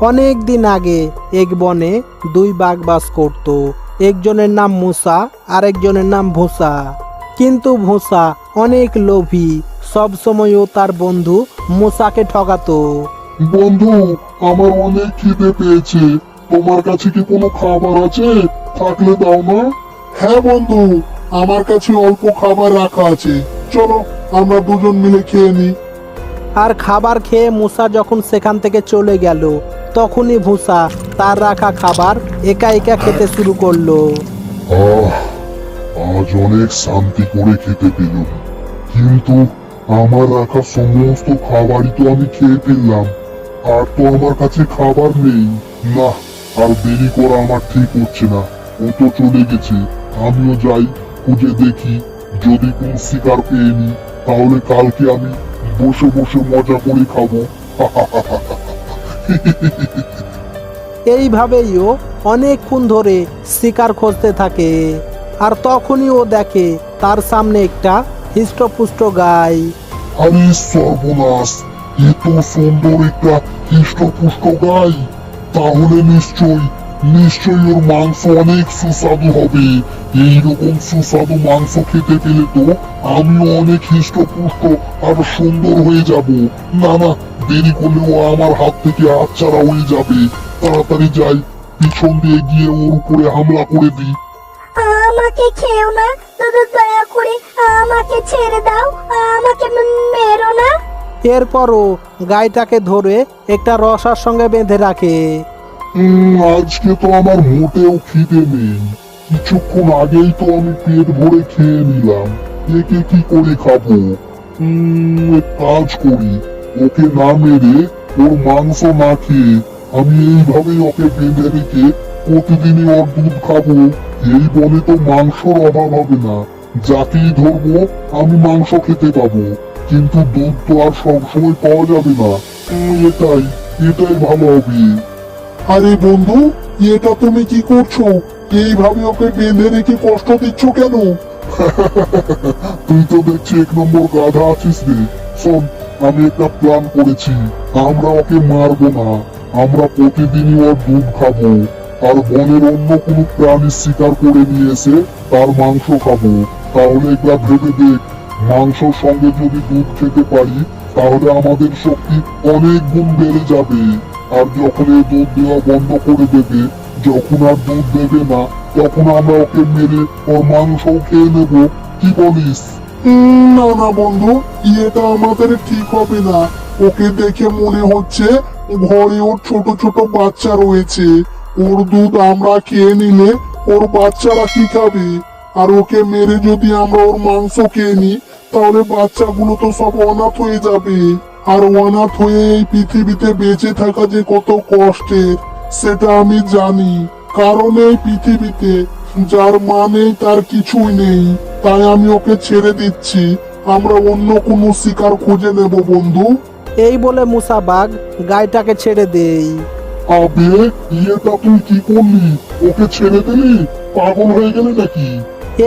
অনেক দিন আগে এক বনে দুই বাঘ বাস করত। একজনের নাম মুসা আর একজনের নাম ভুসা। কিন্তু ভুসা অনেক লোভী, সব সময় ও তার বন্ধু মুসাকে ঠকাতো। বন্ধু, আমার অনেক খিদে পেয়েছে। তোমার কাছে কি কোনো খাবার আছে? থাকলে দাও না। হ্যাঁ বন্ধু, আমার কাছে অল্প খাবার রাখা আছে, চলো আমরা দুজন মিলে খেয়ে নিই। আর খাবার খেয়ে মুসা যখন সেখান থেকে চলে গেল, তখনই ভুসা তার রাখা খাবার একা একা খেতে শুরু করলো। আহ, আজ অনেক শান্তি করে খেতে পেলাম, কিন্তু আমার রাখা সমস্ত খাবারই তো আমি খেয়ে ফেললাম। আর তো আমার কাছে খাবার নেই। না, আর দেরি করা আমার ঠিক হচ্ছে না। ও তো চলে গেছে, আমিও যাই, খুঁজে দেখি। যদি কোনো শিকার পেয়ে নি, তাহলে কালকে আমি বসে বসে মজা করে খাবো। এইভাবেই ও অনেকক্ষণ ধরে শিকার খুঁজতে থাকে। আর তখনই ও দেখে তার সামনে একটা হৃষ্টপুষ্ট গাই। আরে সর্বনাশ, এত সুন্দর একটা হৃষ্টপুষ্ট গাই! তাহলে নিশ্চয়ই ওর মাংস অনেক সুস্বাদু হবে। এইরকম সুস্বাদু মাংস খেতে পেলে তো আমিও অনেক হৃষ্টপুষ্ট আর সুন্দর হয়ে যাব। না না, দেরি করলেও আমার হাত থেকে হাতছাড়া হয়ে যাবে। তাড়াতাড়ি যাই, পিছন দিয়ে গিয়ে ওর উপরে হামলা করে দিই। আমাকে খেও না, দয়া করে আমাকে ছেড়ে দাও, আমাকে মেরো না। এরপরও গাইটাকে ধরে একটা রসার সঙ্গে বেঁধে রাখে। আজকে তো আমার মোটেও খিদে নেই। কিছুক্ষণ আগেই তো আমি পেট ভরে খেয়ে নিলাম। একে কি করে খাবো? এক কাজ করি, ওকে না মেরে, ওর মাংস না খেয়ে আমি এইভাবেই ওকে বেঁধে রেখে প্রতিদিনই ওর দুধ খাবো। এই বনে তো মাংসর অভাব হবে না। যাকেই ধরবো আমি মাংস খেতে পাবো, কিন্তু দুধ তো আর সবসময় পাওয়া যাবে না। এটাই এটাই ভালো হবে। আরে বন্ধু, এটা তুমি কি করছো? এইভাবে ওকে বেঁধে রেখে কষ্ট দিচ্ছ কেন? তুই তো দেখছি এক নম্বর গাধা আছিস রে। শোন, আমি একটা প্ল্যান করেছি। আমরা ওকে মারবো না, আমরা প্রতিদিনই ওর দুধ খাবো। আর বনের অন্য কোনো প্রাণী শিকার করে নিয়ে এসে তার মাংস খাবো। তাহলে একবার ভেবে দেখ, মাংসর সঙ্গে যদি দুধ খেতে পারি, তাহলে আমাদের শক্তি অনেক গুণ বেড়ে যাবে। আর যখন এই দুধ দেওয়া বন্ধ করে দেবে, যখন আর দুধ দেবে না, তখন আমরা ওকে মেরে ওর মাংসও খেয়ে নেব। কি বলিস? না না বন্ধু, এটা আমাদের ঠিক হবে না। ওকে দেখে মনে হচ্ছে ঘরে ওর ছোট ছোট বাচ্চা রয়েছে। ওর দুধ আমরা খেয়ে নিলে ওর বাচ্চারা কি খাবে? আর ওকে মেরে যদি আমরা ওর মাংস খেয়ে নিই, তাহলে বাচ্চাগুলো তো সব অনাথ হয়ে যাবে। আর অনাথ হয়ে এই পৃথিবীতে বেঁচে থাকা যে কত কষ্টের, সেটা আমি জানি। কারণ এই পৃথিবীতে যার মা নেই তার কিছুই নেই। তাই আমি ওকে ছেড়ে দিচ্ছি। আমরা অন্য কোনো শিকার খুঁজে নেব বন্ধু। এই বলে মুসা বাঘ গাইটাকে ছেড়ে দেয়। আবে, এটা তুই কি করলি? ওকে ছেড়ে দিলি? পাগল হয়ে গেলি নাকি?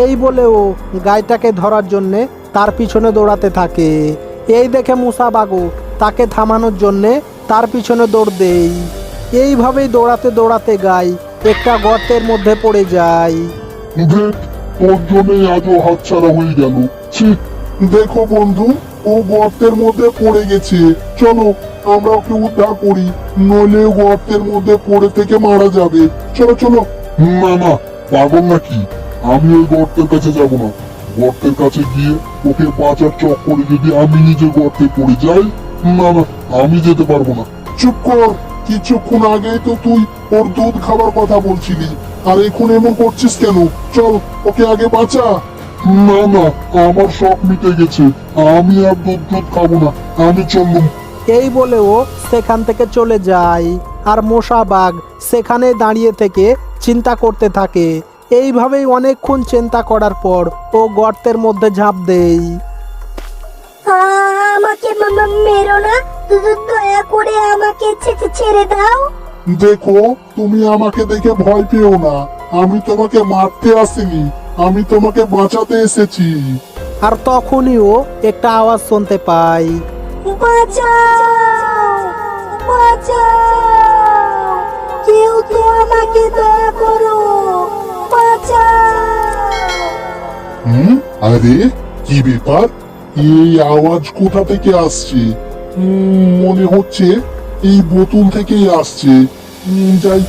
এই বলে ও গাইটাকে ধরার জন্যে তার পিছনে দৌড়াতে থাকে। এই দেখে মুসা বাঘও তাকে থামানোর জন্যে তার পিছনে দৌড় দেয়। এইভাবেই দৌড়াতে দৌড়াতে গাই একটা গর্তের মধ্যে পড়ে যায়। দেখ, তোর জন্যই আজও হাতছাড়া হয়ে গেল। ছি! দেখো বন্ধু, ও গর্তের মধ্যে পড়ে গেছে। চলো আমরা ওকে উদ্ধার করি, নইলে ও গর্তের মধ্যে পড়ে থেকে মারা যাবে। চলো চলো। না না, পাগল নাকি? আমি ওই গর্তের কাছে যাব না। গর্তের কাছে গিয়ে ওকে বাঁচার চক্করে যদি আমি নিজে গর্তে পড়ে যাই, না না, আমি যেতে পারবো না। চুপ কর! কিছুক্ষণ আগেই তো তুই ওর দুধ খাবার কথা বলছিলি, আর এখন এমন করছিস কেন? চল, ওকে আগে বাঁচা। না না, আমার শখ মিটে গেছে। আমি আর দুধ খাবো না, আমি চললুম। এই বলে ও সেখান থেকে চলে যায়। আর মোষা বাঘ সেখানে দাঁড়িয়ে থেকে চিন্তা করতে থাকে। এইভাবেই অনেকক্ষণ চিন্তা করার পর ও গর্তের মধ্যে ঝাঁপ দেয়। আমাকে মেরো না, দয়া করে আমাকে ছেড়ে দাও। দেখো, তুমি আমাকে দেখে ভয় পেও না। আমি তোমাকে মারতে আসিনি, আমি তোমাকে বাঁচাতে এসেছি। আর তখনই ও একটা আওয়াজ শুনতে পায়। বাঁচাও, বাঁচাও। আরে কি ব্যাপার, এই আওয়াজ কোথা থেকে আসছে? মনে হচ্ছে এই বোতল থেকেই আসছে। যাই,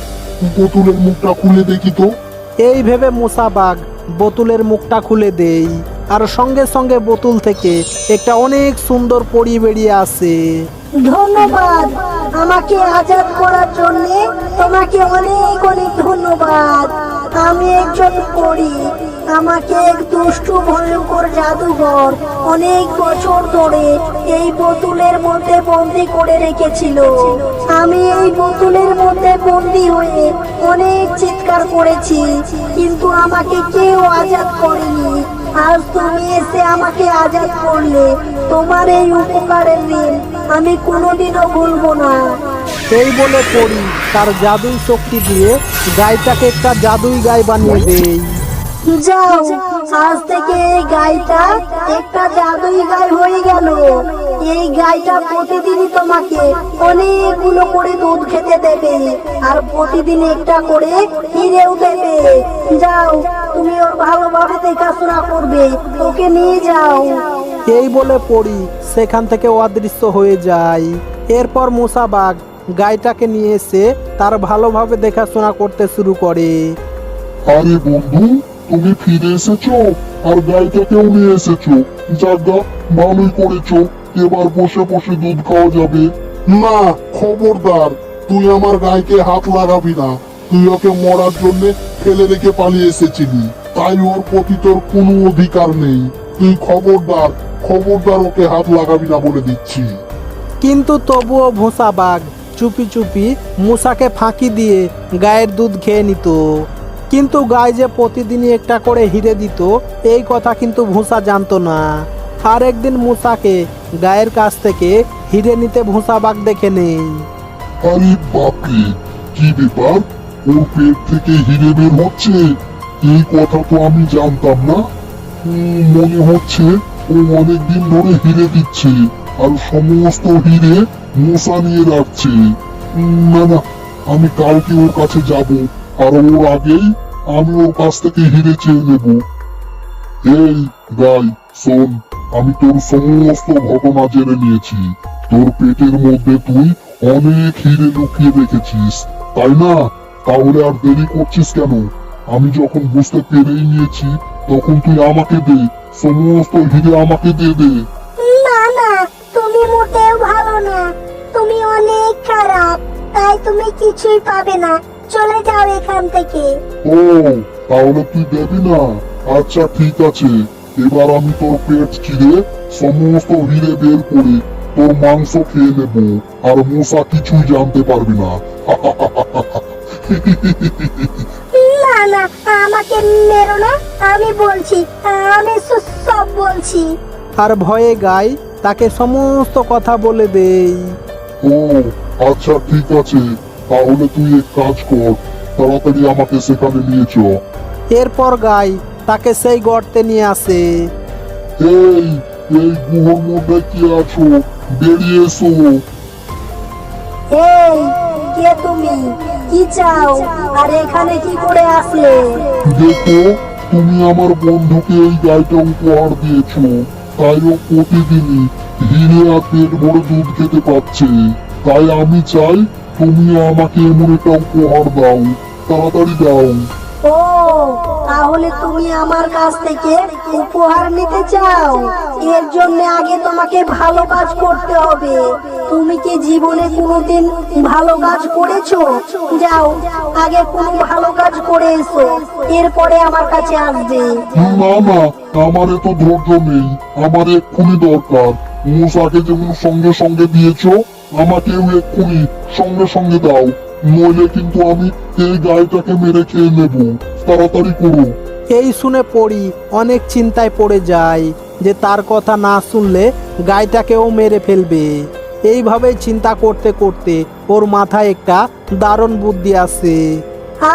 বোতলের মুখটা খুলে দেখি তো। এই ভেবে মুসা বাঘ বোতলের মুখটা খুলে দেই, আর সঙ্গে সঙ্গে বোতল থেকে একটা অনেক সুন্দর পরী বেরিয়ে আসে। ধন্যবাদ আমাকে আজাদ করার জন্য, তোমাকে অনেক অনেক ধন্যবাদ। আমি একজন পরী, আমাকে এক দুষ্টু ভয়ঙ্কর জাদুঘর অনেক বছর ধরে এই বোতলের মধ্যে বন্দি করে রেখেছিল। আমি এই বোতলের মধ্যে বন্দি হয়ে অনেক চিৎকার করেছি, কিন্তু আমাকে কেউ আজাদ করেনি। আজ তুমি এসে আমাকে আজাদ করলে, তোমার এই উপকারের ঋণ আমি কোনোদিনও ভুলবো না। এই বলে পরী তার জাদুই শক্তি দিয়ে গাইটাকে একটা জাদুই গাই বানিয়ে দেয়। যাও, আজ থেকে এই গাইটা একটা জাদুই গাই হয়ে গেল। এই গাইটা প্রতিদিনই তোমাকে অনেকগুলো করে দুধ খেতে দেবে, আর প্রতিদিন একটা করে হিরেও দেবে। যাও, তুমি ওর ভালোভাবে দেখাশোনা করবে, ওকে নিয়ে যাও। এই বলে পরী সেখান থেকে অদৃশ্য হয়ে যায়। এরপর মুসা বাঘ গাইটাকে নিয়ে এসে তার ভালোভাবে দেখাশোনা করতে শুরু করে। আরে বন্ধু, তুমি ফিরে এসেছো আর গাইটাকেও নিয়ে এসেছো। যাগা, ভালোই করেছো। এবার বসে বসে দুধ খাওয়া যাবে। না, খবরদার, তুই আমার গাইকে হাত লাগাবি না। তুই ওকে মরার জন্য ফেলে রেখে পালিয়ে এসেছিলি, তাই ওর প্রতি তোর কোনো অধিকার নেই। তুই খবরদার খবরদার ওকে হাত লাগাবি না বলে দিচ্ছি। কিন্তু তবুও ভোসা বাঘ চুপি চুপি মুসাকে ফাঁকি দিয়ে গায়ের দুধ খেয়ে নিত। কিন্তু গায়ে যে প্রতিদিনই একটা করে হিরে দিত, এই কথা কিন্তু ভুসা জানতো না। আর একদিন মুসাকে গায়ের কাছ থেকে হিরে নিতে ভুসা বাঘ দেখে নেই। আরে বাপরে, কি ব্যাপার, ওর পেট থেকে হিরে বের হচ্ছে? এই কথা তো আমি জানতাম না। মনে হচ্ছে ও অনেকদিন ধরে হিরে দিচ্ছে, আর সমস্ত হিরে মশা নিয়ে রাখছে। না না, আমি কালকে ওর কাছে যাব, আর ওর আগেই আমি ওর কাছ থেকে হিরে চেয়ে নেব। এই গাই, শোন, আমি তোর সমস্ত ঘটনা জেনে নিয়েছি। তোর পেটের মধ্যে তুই অনেক হিরে লুকিয়ে রেখেছিস, তাই না? তাহলে আর দেরি করছিস কেন? আমি যখন বুঝতে পেরেই নিয়েছি, তখন তুই আমাকে দে, সমস্ত হিরে আমাকে দিয়ে দে। না না, তুমি মোটেও ভালো না, তুমি অনেক খারাপ, তাই তুমি কিছুই পাবে না। চলে যাও এখান থেকে। ও, তাহলে তুই দেবি না? আচ্ছা ঠিক আছে, এবার আমি তোর পেট চিরে সমস্ত হিরে বের করে তোর মাংস খেয়ে নেব, আর মশা কিছুই জানতে পারবি না। না না, আমাকে মেরো না, আমি বলছি, আমি সব বলছি। আর ভয়ে গাই তাকে সমস্ত কথা বলে দেই। ও আচ্ছা ঠিক আছে, তাহলে তুই এক কাজ কর, তাড়াতাড়ি আমাকে সেখানে নিয়ে চ। এরপর গাই তাকে সেই গর্তে নিয়ে আসে। এই এই গুহর মধ্যে কি আছো? বেরিয়ে এসো। এই, কে তুমি? কি চাও? আর এখানে কি করে আসলে? দেখো, তুমি আমার বন্ধুকে এই গাইটা উপহার দিয়েছো, তাই ও প্রতিদিনই হিরে আর পেট ভরে দুধ খেতে পাচ্ছে। তাই আমি চাই তুমিও আমাকে এমন একটা উপহার দাও, তাড়াতাড়ি দাও। ও, তাহলে তুমি আমার কাছ থেকে উপহার নিতে চাও? এর জন্য আগে তোমাকে ভালো কাজ করতে হবে। তুমি কি জীবনে কোনোদিন ভালো কাজ করেছো? যাও, আগে কোনো ভালো কাজ করে এসো, এরপরে আমার কাছে আসবে। না না, আমার এত ধৈর্য নেই, আমার এক্ষুনি দরকার। মূসাকে যেমন সঙ্গে সঙ্গে দিয়েছো, আমাকেও এক্ষুনি সঙ্গে সঙ্গে দাও, নইলে কিন্তু আমি এই গাইটাকে মেরে খেয়ে নেব। তাড়াতাড়ি করো। এই শুনে পড়ি অনেক চিন্তায় পড়ে যায় যে তার কথা না শুনলে গাইটাকেও মেরে ফেলবে। এইভাবেই চিন্তা করতে করতে ওর মাথায় একটা দারুণ বুদ্ধি আসে।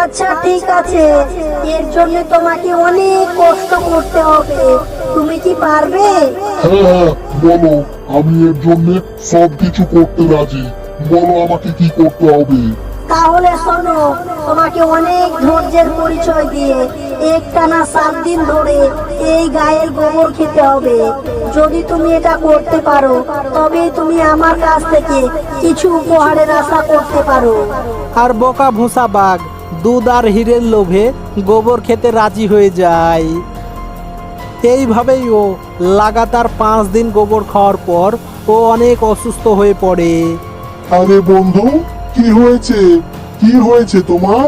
আচ্ছা ঠিক আছে, এর জন্য তোমাকে অনেক কষ্ট করতে হবে। তুমি কি পারবে? হ্যাঁ হ্যাঁ, বলো, আমি এর জন্য সবকিছু করতে রাজি। বলো আমাকে কি করতে হবে। তাহলে শোনো, তোমাকে অনেক ধৈর্যের পরিচয় দিয়ে একটানা 7 দিন ধরে এই গায়ের গোবর খেতে হবে। যদি তুমি এটা করতে পারো তবে তুমি আমার কাছ থেকে কিছু উপহারের আশা করতে পারো। আর বোকা ভুসা বাঘ দুধ আর হীরের লোভে গোবর খেতে রাজি হয়ে যায়। এইভাবেই ও লাগাতার 5 দিন গোবর খাওয়ার পর ও অনেক অসুস্থ হয়ে পড়ে। আরে বন্ধু, কি হয়েছে? কি হয়েছে তোমার?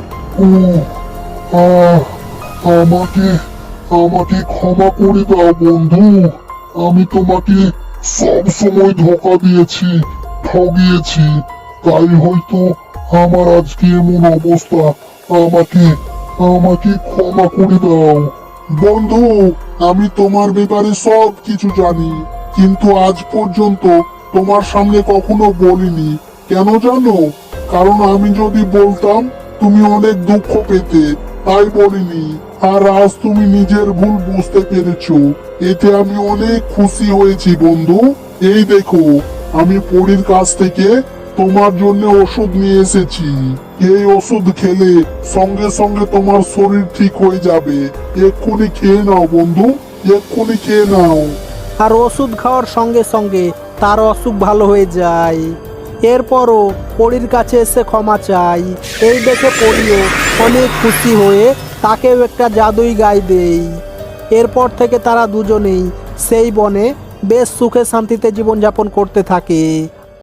আহ, আমাকে আমাকে ক্ষমা করে দাও বন্ধু। আমি তোমাকে সব সময় ধোঁকা দিয়েছি, ঠগিয়েছি, তাই হয়তো আমার আজকে এমন অবস্থা। আমাকে আমাকে ক্ষমা করে দাও বন্ধু। আমি তোমার ব্যাপারে সব কিছু জানি, কিন্তু আজ পর্যন্ত তোমার সামনে কখনো বলিনি। কেন জানো? কারণ আমি যদি বলতাম তুমি অনেক দুঃখ পেতে, তাই বলিনি। আর আজ তুমি নিজের ভুল বুঝতে পেরেছো, এতে আমি অনেক খুশি হয়েছি বন্ধু। এই দেখো, আমি পরীর কাছ থেকে তোমার জন্য ওষুধ নিয়ে এসেছি। এই ওষুধ খেলে সঙ্গে সঙ্গে তোমার শরীর ঠিক হয়ে যাবে। এক্ষুনি খেয়ে নাও বন্ধু, এক্ষুনি খেয়ে নাও। আর ওষুধ খাওয়ার সঙ্গে সঙ্গে তার অসুখ ভালো হয়ে যায়। এরপরও পরীর কাছে এসে ক্ষমা চাই। এই দেখে পরীও অনেক খুশি হয়ে তাকেও একটা জাদুই গায়ে দেয়। এরপর থেকে তারা দুজনেই সেই বনে বেশ সুখে শান্তিতে জীবনযাপন করতে থাকে।